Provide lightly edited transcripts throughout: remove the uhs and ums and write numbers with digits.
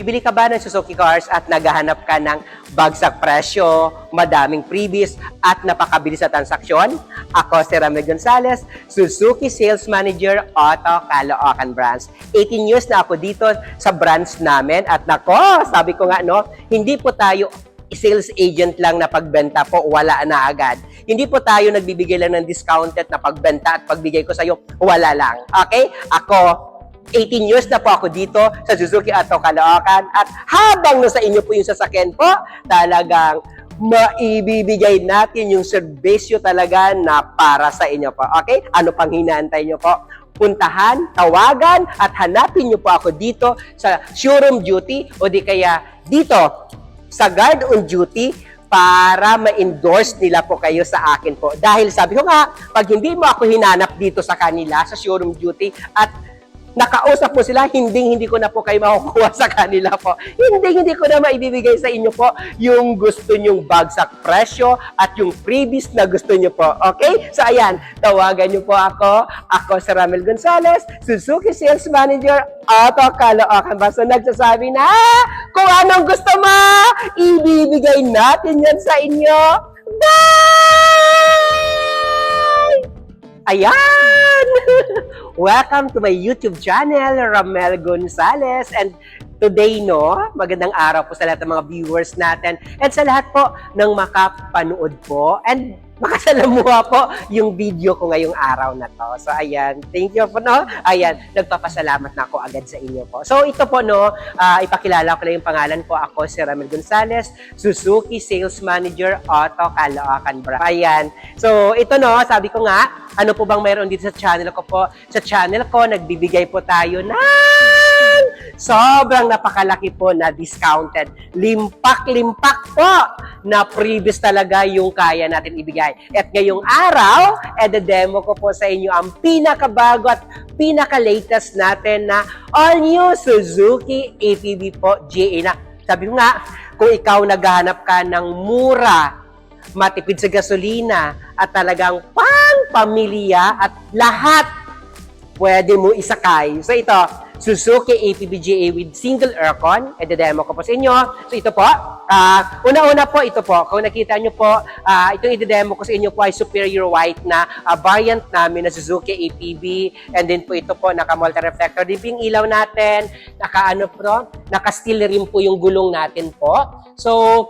Bibili ka ba ng Suzuki cars at naghahanap ka ng bagsak presyo, madaming freebies at napakabilis na transaksyon? Ako si Ramel Gonzalez, Suzuki Sales Manager, Auto Caloocan Branch. 18 years na ako dito sa branch namin at nako, sabi ko nga no, hindi po tayo sales agent lang na pagbenta po, wala na agad. Hindi po tayo nagbibigay lang ng discounted na pagbenta at pagbigay ko sa iyo, wala lang. Okay? Ako, 18 years na po ako dito sa Suzuki Auto Caloocan at habang nasa inyo po yung sasakyan po, talagang maibibigay natin yung serbisyo talaga na para sa inyo po. Okay? Ano pang hinaantay nyo po? Puntahan, tawagan at hanapin nyo po ako dito sa showroom duty o di kaya dito sa guard on duty para ma-endorse nila po kayo sa akin po. Dahil sabi ko nga, pag hindi mo ako hinanap dito sa kanila sa showroom duty at nakausap mo sila, hindi ko na po kayo makukuha sa kanila po. Hindi ko na maibibigay sa inyo po yung gusto nyong bagsak presyo at yung freebies na gusto nyo po. Okay? So ayan, tawagan nyo po ako. Ako si Ramel Gonzalez, Suzuki Sales Manager, Auto Caloocan. Basta nagsasabi na, kung anong gusto mo, ibibigay natin yan sa inyo. Bye! Ayan! Welcome to my YouTube channel, Ramel Gonzalez. And today, no, magandang araw po sa lahat ng mga viewers natin and sa lahat po ng makapanood po and makasalamuha po yung video ko ngayong araw na to. So, ayan. Thank you po, no? Ayan. Nagpapasalamat na ako agad sa inyo po. So, ito po, no, ipakilala ko lang yung pangalan ko. Ako si Ramel Gonzalez, Suzuki Sales Manager, Auto Caloocan Branch. Ayan. So, ito, no, sabi ko nga, ano po bang mayroon dito sa channel ko po? Sa channel ko, nagbibigay po tayo ng sobrang napakalaki po na discounted. Limpak-limpak po na previous talaga yung kaya natin ibigay. At ngayong araw, demo ko po sa inyo ang pinakabago at pinaka-latest natin na all-new Suzuki ATV po GA na. Sabi ko nga, kung ikaw naghahanap ka ng mura, matipid sa gasolina at talagang pang-pamilya at lahat pwede mo isakay. So ito, Suzuki ATV GA with single aircon. Demo ko po sa inyo. So ito po, una-una po ito po. Kung nakita nyo po, itong i-demo ko sa inyo po ay superior white na variant namin na Suzuki ATV. And then po ito po, naka-multi-reflector din yung ilaw natin. Naka-steel rim po yung gulong natin po. So,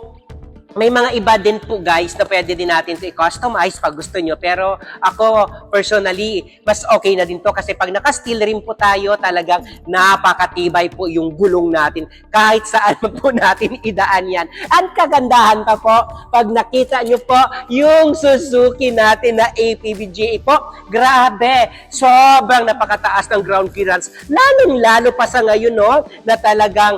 may mga iba din po guys na pwede din natin to i-customize pag gusto nyo. Pero ako personally, mas okay na din to kasi pag naka-steel rim po tayo, talagang napakatibay po yung gulong natin. Kahit saan po natin idaan yan. Ang kagandahan pa po, pag nakita nyo po yung Suzuki natin na ATV-GA po, grabe, sobrang napakataas ng ground clearance. Lalong-lalo pa sa ngayon, no, na talagang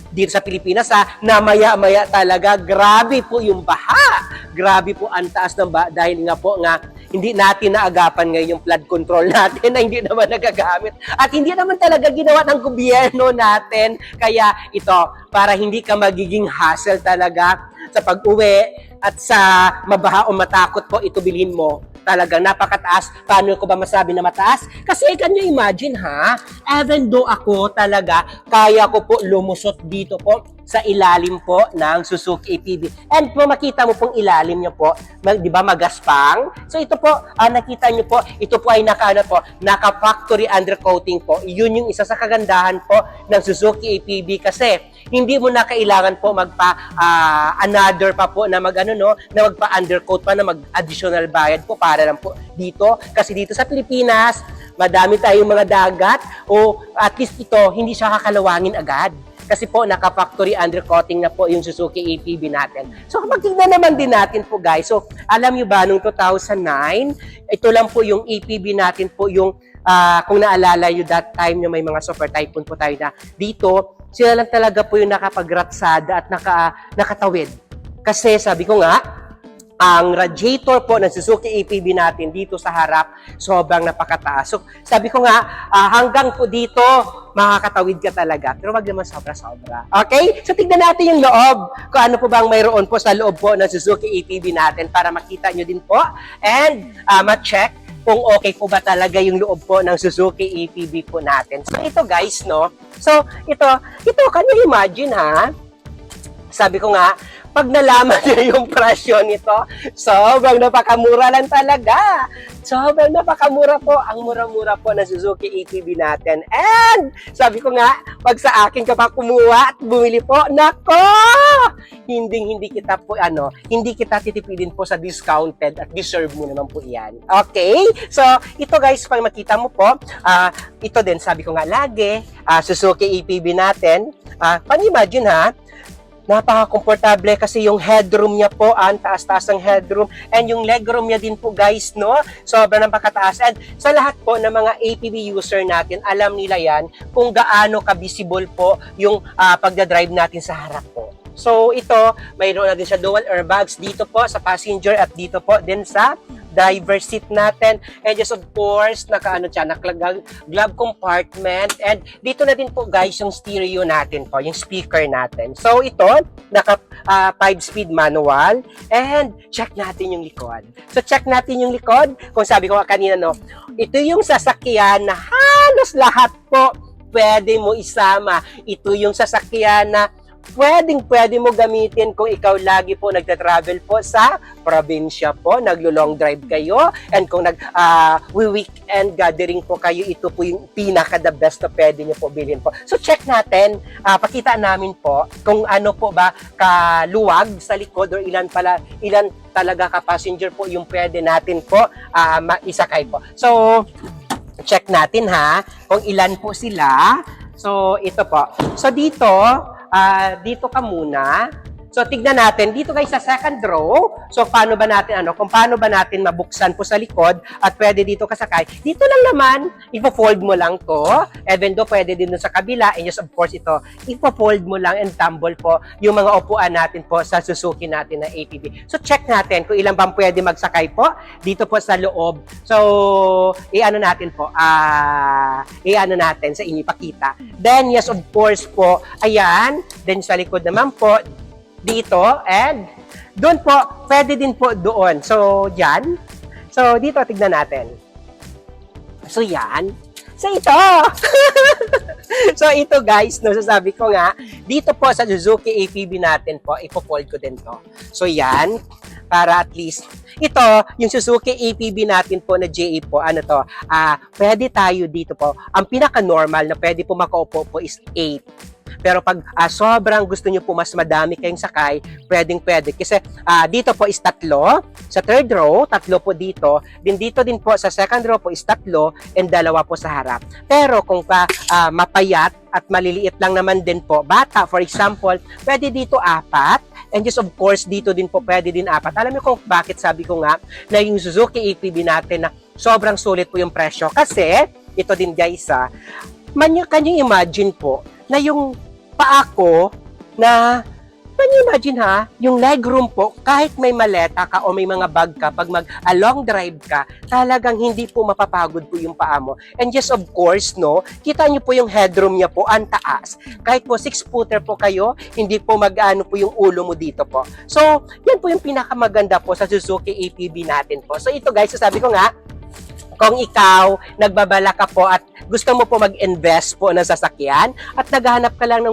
dito sa Pilipinas, na maya-maya talaga, grabe po yung baha. Grabe po ang taas ng baha dahil nga po nga, hindi natin naagapan ngayon yung flood control natin na hindi naman nagagamit. At hindi naman talaga ginawa ng gobyerno natin. Kaya ito, para hindi ka magiging hassle talaga sa pag-uwi at sa mabaha o matakot po, ito bilhin mo. Talagang napakataas. Paano ko ba masabi na mataas? Kasi can you imagine ha? Even though ako talaga, kaya ko po lumusot dito po sa ilalim po ng Suzuki ATV. And kung makita mo pong ilalim nyo po, di ba magaspang? So ito po, nakita nyo po, ito po ay naka-factory undercoating po. Yun yung isa sa kagandahan po ng Suzuki ATV kasi hindi mo na kailangan po another pa po na magpa-undercoat pa na mag-additional bayad po para lang po dito. Kasi dito sa Pilipinas, madami tayong mga dagat o at least ito, hindi siya kakalawangin agad. Kasi po, naka-factory undercoating na po yung Suzuki ATV natin. So, magtignan naman din natin po, guys. So, alam nyo ba, noong 2009, ito lang po yung ATV natin po yung, kung naalala nyo that time nyo may mga super typhoon po tayo na dito, sila lang talaga po yung nakapagratsada at nakatawid. Kasi, sabi ko nga, ang radiator po ng Suzuki ATV natin dito sa harap, sobrang napakataas. So, sabi ko nga, hanggang po dito, makakatawid ka talaga. Pero wag naman sobra-sobra. Okay? So, tignan natin yung loob. Kung ano po bang mayroon po sa loob po ng Suzuki ATV natin para makita nyo din po. And, ma-check kung okay po ba talaga yung loob po ng Suzuki APB po natin. So ito guys, no? So ito, can you imagine ha? Sabi ko nga, pag nalaman niyo yung presyo nito, sobrang napakamura lang talaga. Sobrang napakamura po. Ang mura-mura po ng Suzuki ATV natin. And sabi ko nga, pag sa akin ka pa kumuha at bumili po, nako! Hindi kita po, hindi kita titipidin po sa discounted at deserve mo naman po yan. Okay? So, ito guys, pag makita mo po, ito din, sabi ko nga lagi, Suzuki ATV natin, pan-imagine ha, napaka-komportable kasi yung headroom niya po, ang taas-taas ng headroom, and yung legroom niya din po guys, no? Sobrang napakataas. And sa lahat po ng mga APV user natin, alam nila yan kung gaano ka-visible po yung pagdadrive natin sa harap po. So ito, mayroon na din siya dual airbags dito po sa passenger at dito po din sa driver seat natin. And just of course, glove compartment. And dito na din po guys yung stereo natin po, yung speaker natin. So ito, naka 5-speed manual. And check natin yung likod. So check natin yung likod. Kung sabi ko kanina, no, ito yung sasakyan na halos lahat po pwede mo isama. Ito yung sasakyan na pwede mo gamitin kung ikaw lagi po nagta-travel po sa probinsya po, naglo-long drive kayo, and kung weekend gathering po kayo, ito po yung pinaka-the best na pwede nyo po bilhin po. So check natin, pakita namin po kung ano po ba kaluwag sa likod or ilan talaga ka-passenger po yung pwede natin po isakay po. So, check natin ha, kung ilan po sila. So, ito po. So, dito ka muna. So, tignan natin. Dito guys sa second row. So, paano ba natin, kung paano ba natin mabuksan po sa likod at pwede dito kasakay. Dito lang naman, ipo-fold mo lang to. Even though pwede din dun sa kabila. And yes, of course, ito, ipo-fold mo lang and tumble po yung mga upuan natin po sa Suzuki natin na ATV. So, check natin kung ilan bang pwede magsakay po dito po sa loob. So, natin po, natin sa inyo ipakita. Then, yes, of course po, ayan. Then, sa likod naman po, dito, and doon po, pwede din po doon. So, yan. So, dito, tignan natin. So, yan. So, ito. So, ito guys, no, sasabi ko nga, dito po sa Suzuki ATV natin po, ipo-fold ko din to. So, yan. Para at least, ito, yung Suzuki ATV natin po na JA po, pwede tayo dito po. Ang pinaka-normal na pwede po makaupo po is 8. Pero pag sobrang gusto nyo po mas madami kayong sakay, pwede. Kasi dito po is 3. Sa third row, 3 po dito. Dito din po sa second row po is 3 and 2 po sa harap. Pero kung mapayat at maliliit lang naman din po, bata, for example, pwede dito 4. And just of course, dito din po pwede din 4. Alam niyo kung bakit sabi ko nga na yung Suzuki ATV natin na sobrang sulit po yung presyo. Kasi, ito din guys can you imagine po na yung paa ko na, can you imagine yung legroom po, kahit may maleta ka o may mga bag ka, pag long drive ka, talagang hindi po mapapagod po yung paa mo. And yes, of course, no, kita nyo po yung headroom niya po, ang taas. Kahit po 6-footer po kayo, hindi po po yung ulo mo dito po. So, yan po yung pinakamaganda po sa Suzuki ATV natin po. So, ito guys, sabi ko nga, kung ikaw, nagbabala ka po at gusto mo po mag-invest po ng sasakyan at naghahanap ka lang ng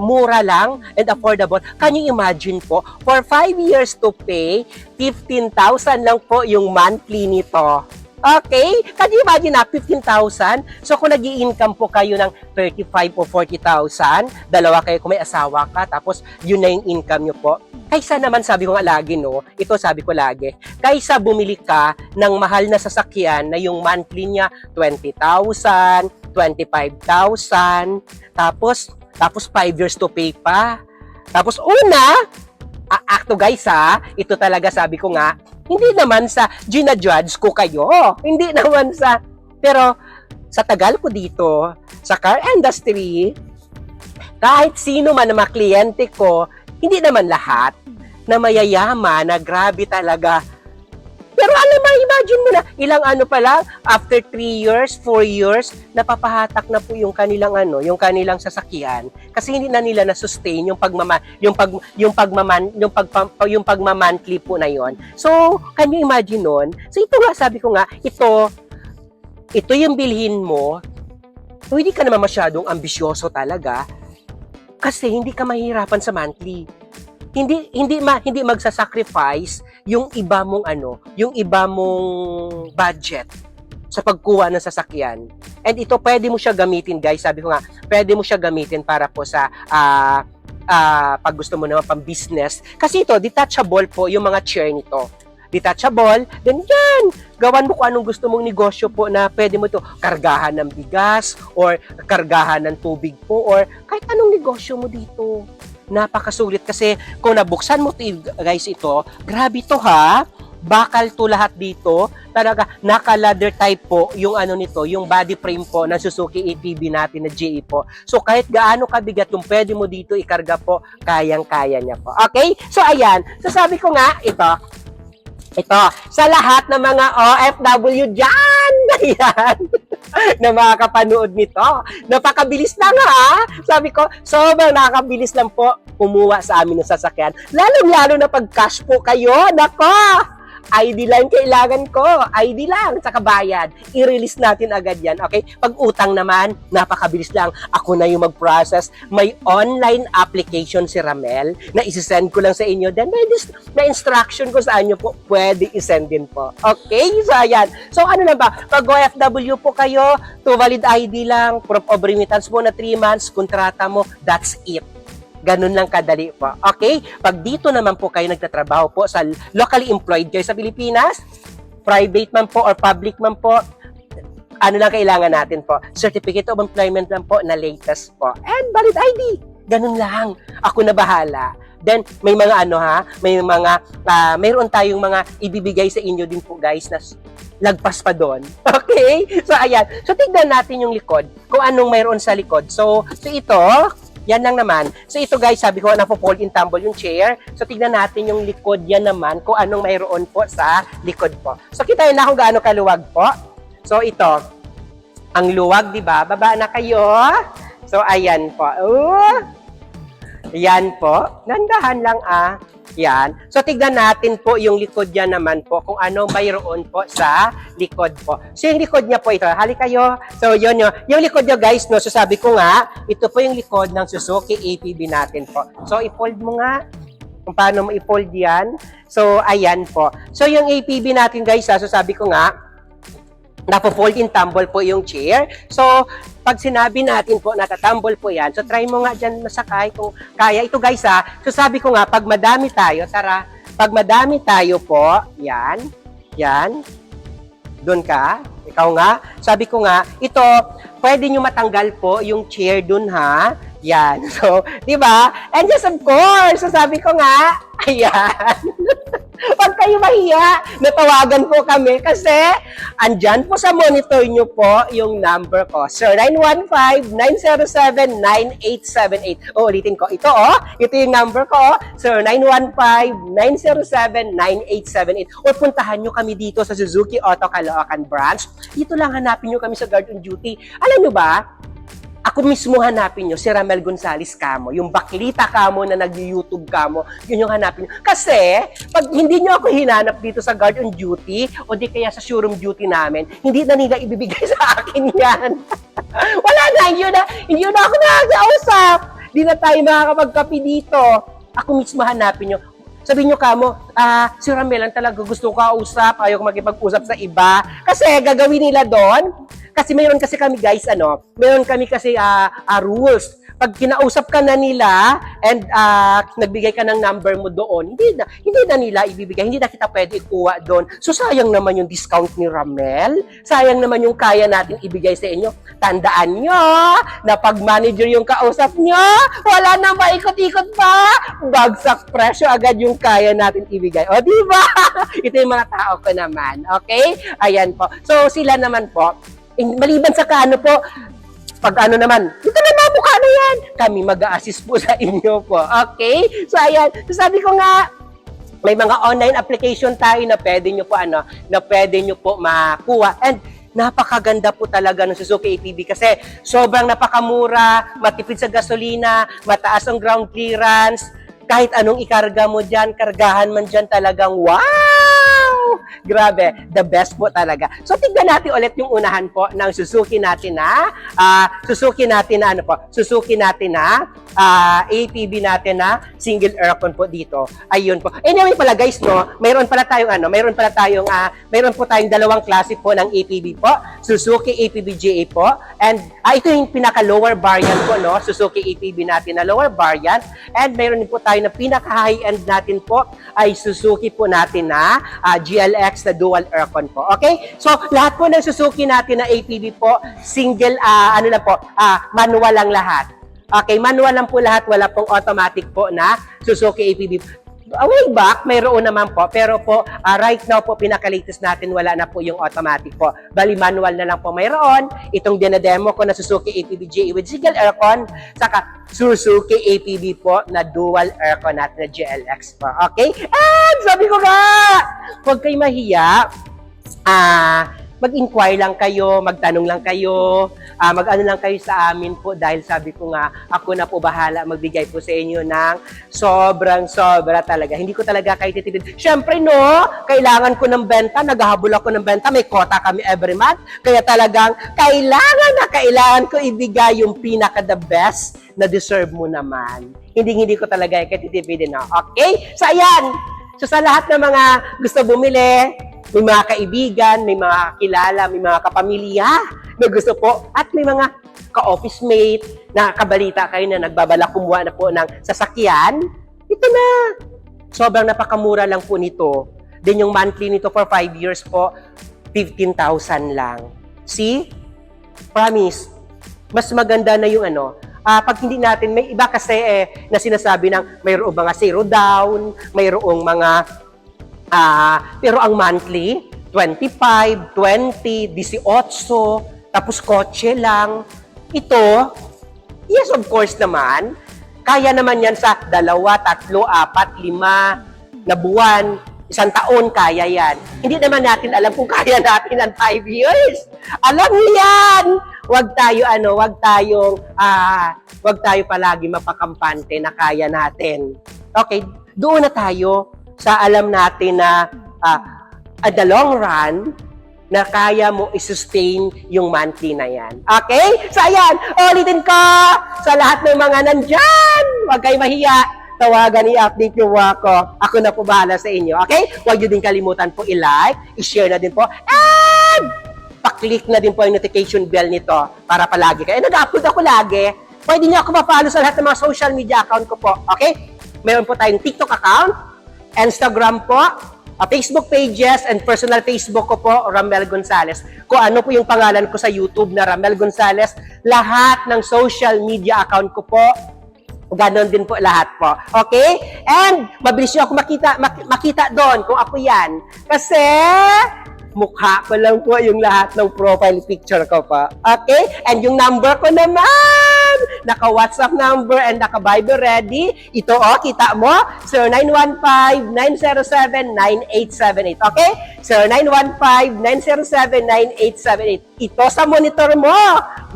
mura lang and affordable, can you imagine po, for 5 years to pay, 15,000 lang po yung monthly nito. Okay? Can you imagine 15,000? So, kung nag-i-income po kayo ng 35 o 40,000, dalawa kayo kung may asawa ka, tapos yun na yung income nyo po. Kaysa naman, sabi ko nga lagi, no? Ito sabi ko lagi, kaysa bumili ka ng mahal na sasakyan na yung monthly niya 20,000, 25,000, tapos 5 years to pay pa. Tapos akto guys ito talaga sabi ko nga, hindi naman sa ginajudge ko kayo. Hindi naman pero sa tagal ko dito, sa car industry, kahit sino man na mga kliyente ko, hindi naman lahat na mayayaman, na grabe talaga. Pero imagine mo na, ilang pa lang, after 3 years, 4 years, napapahatak na po yung kanilang sasakyan. Kasi hindi na nila na-sustain yung pagma-monthly po na yon. So, can you imagine nun? So, ito nga, sabi ko nga, ito yung bilhin mo, so, hindi ka naman masyadong ambisyoso talaga kasi hindi ka mahihirapan sa monthly. Hindi magsasacrifice yung iba mong budget sa pagkuha ng sasakyan. And ito, pwede mo siya gamitin, guys. Sabi ko nga, pwede mo siya gamitin para po sa pag gusto mo naman pang business. Kasi ito, detachable po yung mga chair nito. Detachable, then yan, gawan mo kung anong gusto mong negosyo po na pwede mo ito, kargahan ng bigas, or kargahan ng tubig po, or kahit anong negosyo mo dito. Napakasulit kasi kung nabuksan mo guys ito, grabe to ha, bakal to lahat dito, talaga naka-ladder type po yung nito, yung body frame po ng Suzuki ATV natin na GE po. So kahit gaano kabigat yung pwede mo dito ikarga po, kayang-kaya niya po. Okay? So ayan, so sabi ko nga, ito, sa lahat ng mga OFW dyan, ayan, na makakapanood nito. Napakabilis lang ha. Sabi ko, sobrang nakakabilis lang po kumuha sa amin ng sasakyan. Lalo-lalo na pag cash po kayo. Nako! ID lang kailangan ko. ID lang, saka bayad. I-release natin agad yan, okay? Pag utang naman, napakabilis lang. Ako na yung mag-process. May online application si Ramel na isi-send ko lang sa inyo. Then may instruction ko saan nyo po pwede i-send din po. Okay? So, ayan. So, ano na ba? Pag OFW po kayo, to valid ID lang, proof of remittance mo na 3 months, kontrata mo, that's it. Ganun lang kadali po. Okay? Pag dito naman po kayo nagtatrabaho po sa locally employed kayo sa Pilipinas, private man po or public man po, ano lang kailangan natin po? Certificate of Employment lang po na latest po. And valid ID. Ganun lang. Ako na bahala. Then, may mga mayroon tayong mga ibibigay sa inyo din po guys na lagpas pa doon. Okay? So, ayan. So, tignan natin yung likod. Kung anong mayroon sa likod. So ito, yan lang naman. So ito guys, sabi ko, napo-fold in tumble yung chair. So tignan natin yung likod yan naman kung anong mayroon po sa likod po. So kita na kung gaano kaluwag po. So ito, ang luwag, di ba? Baba na kayo. So ayan po. Yan po. Nandahan lang Yan. So, tignan natin po yung likod niya naman po kung ano mayroon po sa likod po. So, yung likod niya po ito. Hali kayo. So, yun yun. Yung likod niya guys, no? So, sabi ko nga, ito po yung likod ng Suzuki ATV natin po. So, i-fold mo nga kung paano mo i-fold yan. So, ayan po. So, yung ATV natin guys, so sabi ko nga, napo-fold in tumble po yung chair. So, pag sinabi natin po, natatumble po yan. So, try mo nga dyan masakay kung kaya. Ito guys so sabi ko nga, pag madami tayo, tara, pag madami tayo po, yan, doon ka, ikaw nga, sabi ko nga, ito, pwede nyo matanggal po yung chair doon ha, yan. So, di ba? And yes, of course, so sabi ko nga, ayan. Huwag kayo mahiya, natawagan po kami kasi andyan po sa monitor nyo po yung number ko. Sir, 915-907-9878. Ulitin ko, ito yung number ko. Sir, 915-907-9878. O puntahan nyo kami dito sa Suzuki Auto Caloocan branch. Dito lang hanapin nyo kami sa Guard on Duty. Alam nyo ba, ako mismo hanapin nyo, si Ramel Gonzales kamo, yung baklita kamo na nag-YouTube kamo, yun yung hanapin nyo. Kasi, pag hindi nyo ako hinanap dito sa Guard on Duty, o di kaya sa showroom duty namin, hindi na nila ibibigay sa akin yan. Wala na, hindi na ako nakakausap. Hindi na tayo makakapagkapi dito. Ako mismo hanapin nyo. Sabihin nyo kamo, si Ramel lang talaga gusto ko kausap, ayaw ko makipag-usap sa iba. Kasi gagawin nila doon, kasi mayroon kasi kami guys, mayroon kami kasi rules. Pag kinausap ka na nila and nagbigay ka ng number mo doon, hindi na nila ibibigay, hindi na kita pwede ikuha doon. So sayang naman yung discount ni Ramel, sayang naman yung kaya natin ibigay sa inyo. Tandaan nyo na pag manager yung kausap nyo, wala na maikot-ikot pa, bagsak presyo agad yung kaya natin ibigay. O diba? Ito yung mga tao ko naman. Okay? Ayan po. So sila naman po, maliban sa kaano po, pag ano naman, ito na mukha na yan. Kami mag-a-assist po sa inyo po. Okay? So, ayan. So, sabi ko nga, may mga online application tayo na pwede nyo po, na pwede nyo po makuha. And napakaganda po talaga ng Suzuki ATV kasi sobrang napakamura, matipid sa gasolina, mataas ang ground clearance, kahit anong ikarga mo dyan, kargahan man dyan talagang wow! Grabe, the best po talaga. So tignan natin ulit yung unahan po ng Suzuki natin na ATV natin na single aircon po dito. Ayun po. Anyway pala guys, no, mayroon po tayong dalawang klase po ng ATV po. Suzuki ATV GA po. And ito yung pinaka lower variant po, no, Suzuki ATV natin na lower variant. And mayroon din po tayo na pinaka high end natin po ay Suzuki po natin na GLX na dual aircon po. Okay? So lahat po ng Suzuki natin na ATV po, single manual lang lahat. Okay, manual lang po lahat, wala pong automatic po na Suzuki ATV. Way back, mayroon naman po, pero po, right now po, pinaka-latest natin, wala na po yung automatic po. Bali, manual na lang po mayroon. Itong dinademo ko na Suzuki ATV GA with single aircon, saka Suzuki ATV po na dual aircon natin na GLX po. Okay? And sabi ko nga, huwag kayo mahiya. Mag-inquire lang kayo, magtanong lang kayo, mag-ano lang kayo sa amin po dahil sabi ko nga, ako na po bahala magbigay po sa inyo ng sobra talaga. Hindi ko talaga kayo titipid. Siyempre no, kailangan ko ng benta, naghahabol ako ng benta, may quota kami every month, kaya talagang kailangan ko ibigay yung pinaka-the best na deserve mo naman. Hindi ko talaga kayo titipidin. No? Okay? So ayan, so sa lahat ng mga gusto bumili, may mga kaibigan, may mga kilala, may mga kapamilya na gusto po, at may mga ka-office mate na kabalita kayo na nagbabala kumuha na po ng sasakyan, ito na. Sobrang napakamura lang po nito. Then yung monthly nito for 5 years po, 15,000 lang. See? Promise. Mas maganda na yung pag hindi natin, may iba kasi na sinasabi ng mayroong mga zero down, mayroong mga pero ang monthly, 25, 20, 18, tapos kotse lang. Ito, yes of course naman, kaya naman yan sa 2, 3, 4, 5 na buwan, 1 taon, kaya yan. Hindi naman natin alam kung kaya natin ang 5 years. Alam niyo yan! Wag tayo palagi mapakampante na kaya natin. Okay, doon na tayo sa alam natin na at the long run, na kaya mo i-sustain yung monthly na yan. Okay? So ayan, ulitin ko sa lahat ng mga nandyan. Huwag kayo mahiya. Tawagan, i-update nyo ako. Ako na po bahala sa inyo. Okay? Huwag nyo din kalimutan po i-like, i-share na din po, and pa-click na din po yung notification bell nito para palagi kayo. Nag-upload ako lagi. Pwede nyo ako ma-follow sa lahat ng mga social media account ko po. Okay? Meron po tayong TikTok account, Instagram po, Facebook pages, and personal Facebook ko po, Ramel Gonzales. Kung ano po yung pangalan ko sa YouTube na Ramel Gonzales, lahat ng social media account ko po, ganon din po lahat po. Okay? And mabilis nyo ako makita doon kung ako yan. Kasi mukha ko lang po yung lahat ng profile picture ko po. Okay? And yung number ko naman, naka-WhatsApp number and naka-Viber ready. Ito kita mo, 0915-907-9878. Okay? 0915-907-9878. Ito sa monitor mo.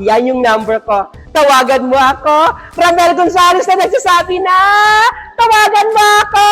Yan yung number ko. Tawagan mo ako. Ramel Gonzales na nagsasabi na, tawagan mo ako.